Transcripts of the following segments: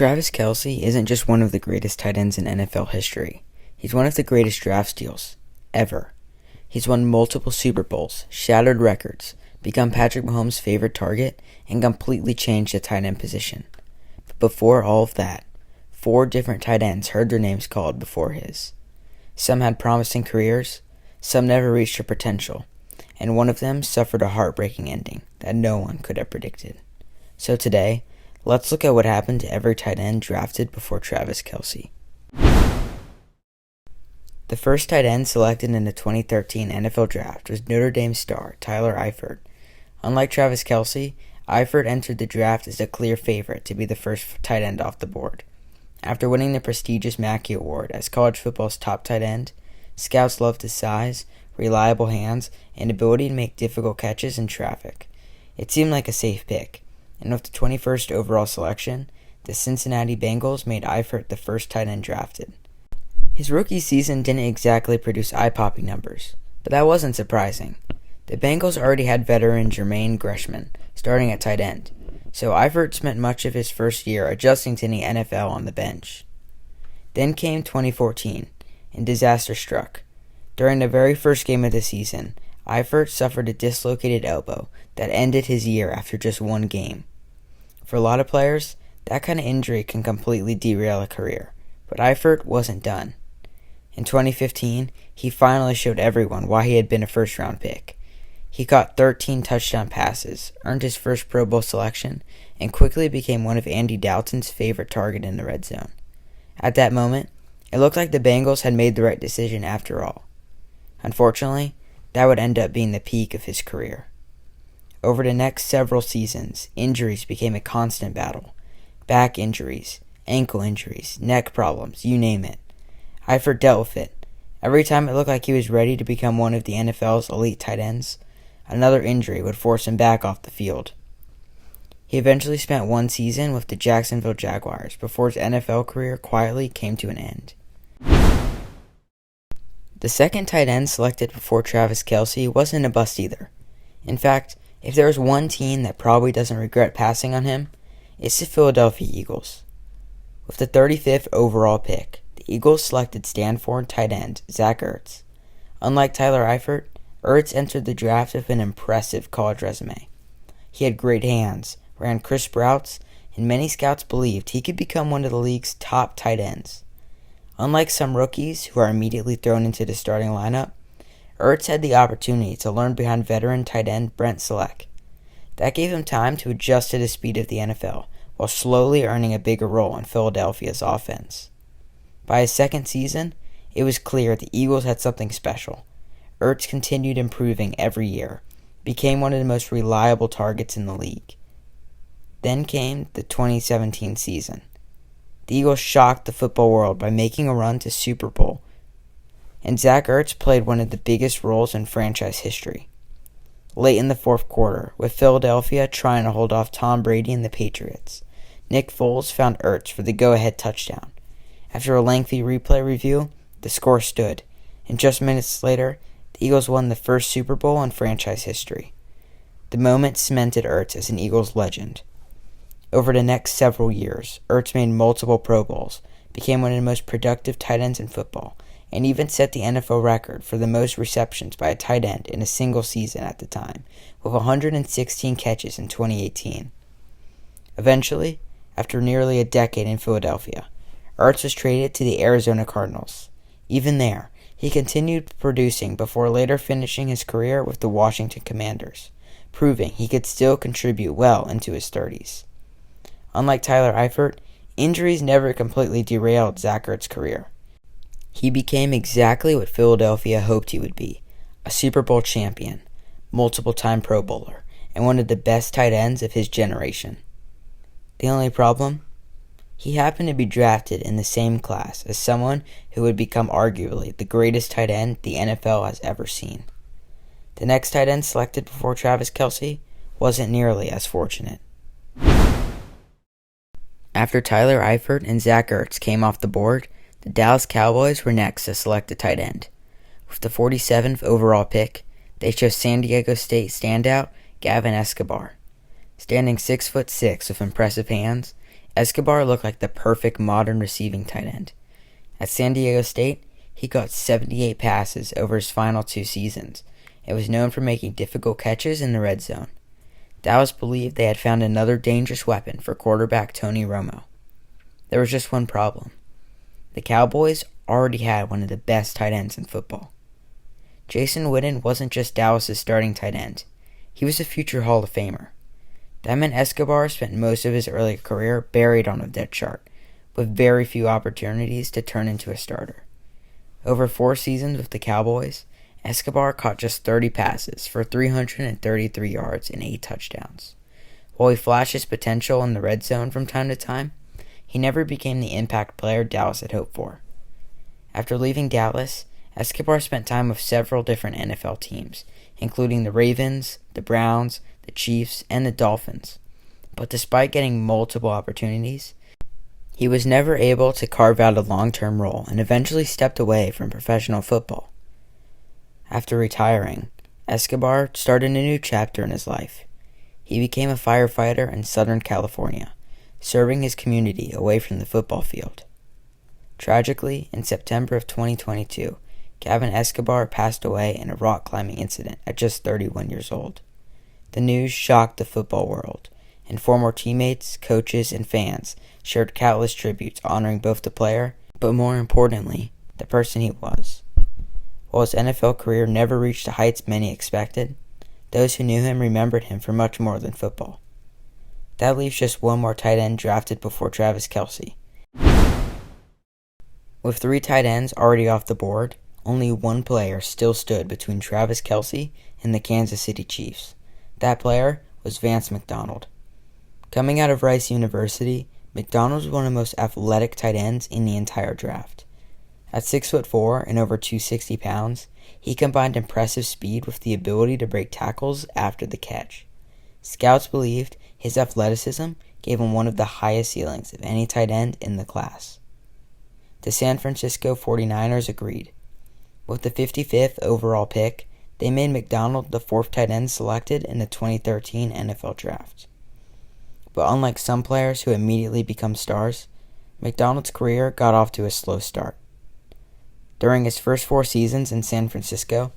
Travis Kelce isn't just one of the greatest tight ends in NFL history. He's one of the greatest draft steals ever. He's won multiple Super Bowls, shattered records, become Patrick Mahomes' favorite target, and completely changed the tight end position. But before all of that, 4 different tight ends heard their names called before his. Some had promising careers, some never reached their potential, and one of them suffered a heartbreaking ending that no one could have predicted. So today, let's look at what happened to every tight end drafted before Travis Kelce. The first tight end selected in the 2013 NFL Draft was Notre Dame star Tyler Eifert. Unlike Travis Kelce, Eifert entered the draft as a clear favorite to be the first tight end off the board. After winning the prestigious Mackey Award as college football's top tight end, scouts loved his size, reliable hands, and ability to make difficult catches in traffic. It seemed like a safe pick, and with the 21st overall selection, the Cincinnati Bengals made Eifert the first tight end drafted. His rookie season didn't exactly produce eye-popping numbers, but that wasn't surprising. The Bengals already had veteran Jermaine Gresham starting at tight end, so Eifert spent much of his first year adjusting to the NFL on the bench. Then came 2014, and disaster struck. During the very first game of the season, Eifert suffered a dislocated elbow that ended his year after just one game. For a lot of players, that kind of injury can completely derail a career, but Eifert wasn't done. In 2015, he finally showed everyone why he had been a first-round pick. He caught 13 touchdown passes, earned his first Pro Bowl selection, and quickly became one of Andy Dalton's favorite target in the red zone. At that moment, it looked like the Bengals had made the right decision after all. Unfortunately, that would end up being the peak of his career. Over the next several seasons, injuries became a constant battle. Back injuries, ankle injuries, neck problems, you name it. Eifert dealt with it. Every time it looked like he was ready to become one of the NFL's elite tight ends, another injury would force him back off the field. He eventually spent one season with the Jacksonville Jaguars before his NFL career quietly came to an end. The second tight end selected before Travis Kelce wasn't a bust either. In fact, if there was one team that probably doesn't regret passing on him, it's the Philadelphia Eagles. With the 35th overall pick, the Eagles selected Stanford tight end Zach Ertz. Unlike Tyler Eifert, Ertz entered the draft with an impressive college resume. He had great hands, ran crisp routes, and many scouts believed he could become one of the league's top tight ends. Unlike some rookies who are immediately thrown into the starting lineup, Ertz had the opportunity to learn behind veteran tight end Brent Selleck. That gave him time to adjust to the speed of the NFL, while slowly earning a bigger role in Philadelphia's offense. By his second season, it was clear the Eagles had something special. Ertz continued improving every year, became one of the most reliable targets in the league. Then came the 2017 season. The Eagles shocked the football world by making a run to Super Bowl, and Zach Ertz played one of the biggest roles in franchise history. Late in the fourth quarter, with Philadelphia trying to hold off Tom Brady and the Patriots, Nick Foles found Ertz for the go-ahead touchdown. After a lengthy replay review, the score stood, and just minutes later, the Eagles won the first Super Bowl in franchise history. The moment cemented Ertz as an Eagles legend. Over the next several years, Ertz made multiple Pro Bowls, became one of the most productive tight ends in football, and even set the NFL record for the most receptions by a tight end in a single season at the time, with 116 catches in 2018. Eventually, after nearly a decade in Philadelphia, Ertz was traded to the Arizona Cardinals. Even there, he continued producing before later finishing his career with the Washington Commanders, proving he could still contribute well into his 30s. Unlike Tyler Eifert, injuries never completely derailed Zach Ertz's career. He became exactly what Philadelphia hoped he would be, a Super Bowl champion, multiple-time Pro Bowler, and one of the best tight ends of his generation. The only problem? He happened to be drafted in the same class as someone who would become arguably the greatest tight end the NFL has ever seen. The next tight end selected before Travis Kelce wasn't nearly as fortunate. After Tyler Eifert and Zach Ertz came off the board, the Dallas Cowboys were next to select a tight end. With the 47th overall pick, they chose San Diego State standout Gavin Escobar. Standing 6'6" with impressive hands, Escobar looked like the perfect modern receiving tight end. At San Diego State, he caught 78 passes over his final 2 seasons and was known for making difficult catches in the red zone. Dallas believed they had found another dangerous weapon for quarterback Tony Romo. There was just one problem. The Cowboys already had one of the best tight ends in football. Jason Witten wasn't just Dallas' starting tight end. He was a future Hall of Famer. That meant Escobar spent most of his early career buried on a depth chart, with very few opportunities to turn into a starter. Over 4 seasons with the Cowboys, Escobar caught just 30 passes for 333 yards and 8 touchdowns. While he flashed his potential in the red zone from time to time, he never became the impact player Dallas had hoped for. After leaving Dallas, Escobar spent time with several different NFL teams, including the Ravens, the Browns, the Chiefs, and the Dolphins. But despite getting multiple opportunities, he was never able to carve out a long-term role and eventually stepped away from professional football. After retiring, Escobar started a new chapter in his life. He became a firefighter in Southern California, serving his community away from the football field. Tragically, in September of 2022, Gavin Escobar passed away in a rock climbing incident at just 31 years old. The news shocked the football world, and former teammates, coaches, and fans shared countless tributes honoring both the player, but more importantly, the person he was. While his NFL career never reached the heights many expected, those who knew him remembered him for much more than football. That leaves just one more tight end drafted before Travis Kelce. With 3 tight ends already off the board, only one player still stood between Travis Kelce and the Kansas City Chiefs. That player was Vance McDonald. Coming out of Rice University, McDonald was one of the most athletic tight ends in the entire draft. At 6'4" and over 260 pounds, he combined impressive speed with the ability to break tackles after the catch. Scouts believed his athleticism gave him one of the highest ceilings of any tight end in the class. The San Francisco 49ers agreed. With the 55th overall pick, they made McDonald the 4th tight end selected in the 2013 NFL Draft. But unlike some players who immediately become stars, McDonald's career got off to a slow start. During his first 4 seasons in San Francisco,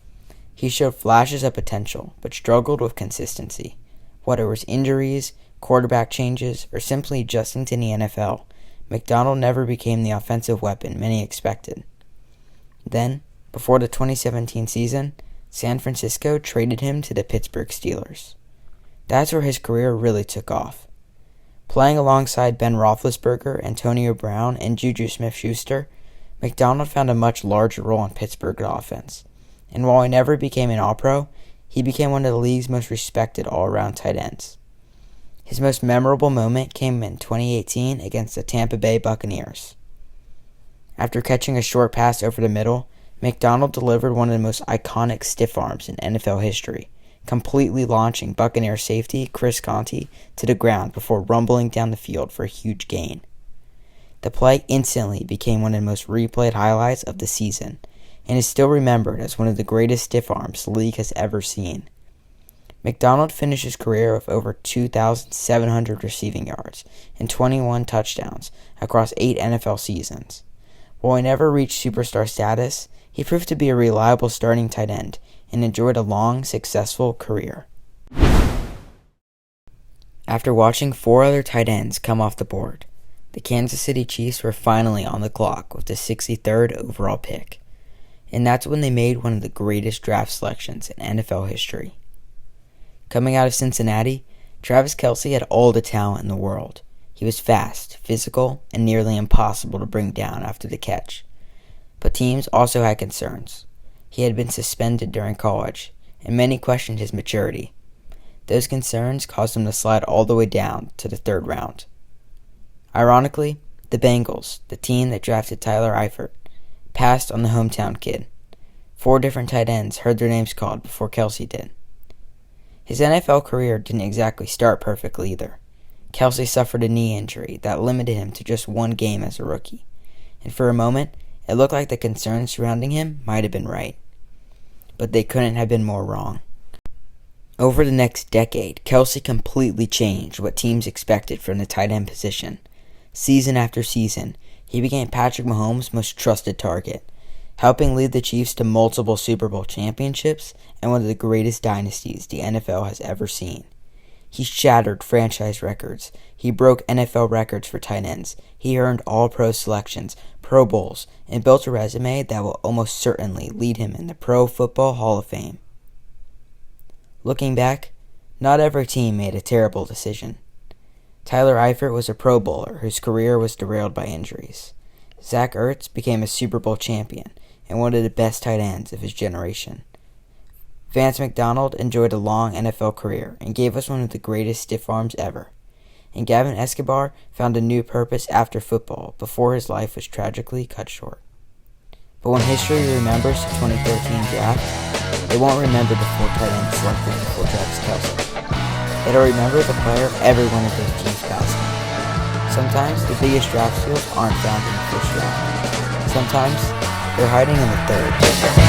he showed flashes of potential, but struggled with consistency. Whether it was injuries, quarterback changes, or simply adjusting to the NFL, McDonald never became the offensive weapon many expected. Then, before the 2017 season, San Francisco traded him to the Pittsburgh Steelers. That's where his career really took off. Playing alongside Ben Roethlisberger, Antonio Brown, and Juju Smith-Schuster, McDonald found a much larger role in Pittsburgh's offense, and while he never became an All-Pro, he became one of the league's most respected all-around tight ends. His most memorable moment came in 2018 against the Tampa Bay Buccaneers. After catching a short pass over the middle, McDonald delivered one of the most iconic stiff arms in NFL history, completely launching Buccaneer safety Chris Conte to the ground before rumbling down the field for a huge gain. The play instantly became one of the most replayed highlights of the season, and is still remembered as one of the greatest stiff arms the league has ever seen. McDonald finished his career with over 2,700 receiving yards and 21 touchdowns across 8 NFL seasons. While he never reached superstar status, he proved to be a reliable starting tight end and enjoyed a long, successful career. After watching 4 other tight ends come off the board, the Kansas City Chiefs were finally on the clock with the 63rd overall pick, and that's when they made one of the greatest draft selections in NFL history. Coming out of Cincinnati, Travis Kelce had all the talent in the world. He was fast, physical, and nearly impossible to bring down after the catch. But teams also had concerns. He had been suspended during college, and many questioned his maturity. Those concerns caused him to slide all the way down to the 3rd round. Ironically, the Bengals, the team that drafted Tyler Eifert, passed on the hometown kid. 4 different tight ends heard their names called before Kelce did. His NFL career didn't exactly start perfectly either. Kelce suffered a knee injury that limited him to just 1 game as a rookie, and for a moment, it looked like the concerns surrounding him might have been right. But they couldn't have been more wrong. Over the next decade, Kelce completely changed what teams expected from the tight end position, Season after season, he became Patrick Mahomes' most trusted target, helping lead the Chiefs to multiple Super Bowl championships and one of the greatest dynasties the NFL has ever seen. He shattered franchise records. He broke NFL records for tight ends. He earned All-Pro selections, Pro Bowls, and built a resume that will almost certainly lead him in the Pro Football Hall of Fame. Looking back, not every team made a terrible decision. Tyler Eifert was a Pro Bowler whose career was derailed by injuries. Zach Ertz became a Super Bowl champion and one of the best tight ends of his generation. Vance McDonald enjoyed a long NFL career and gave us one of the greatest stiff arms ever. And Gavin Escobar found a new purpose after football before his life was tragically cut short. But when history remembers the 2013 draft, they won't remember the 4 tight ends selected before Travis Kelce. It'll remember the player every one of those teams passed on. Sometimes the biggest draft steals aren't found in the first round. Sometimes they're hiding in the third.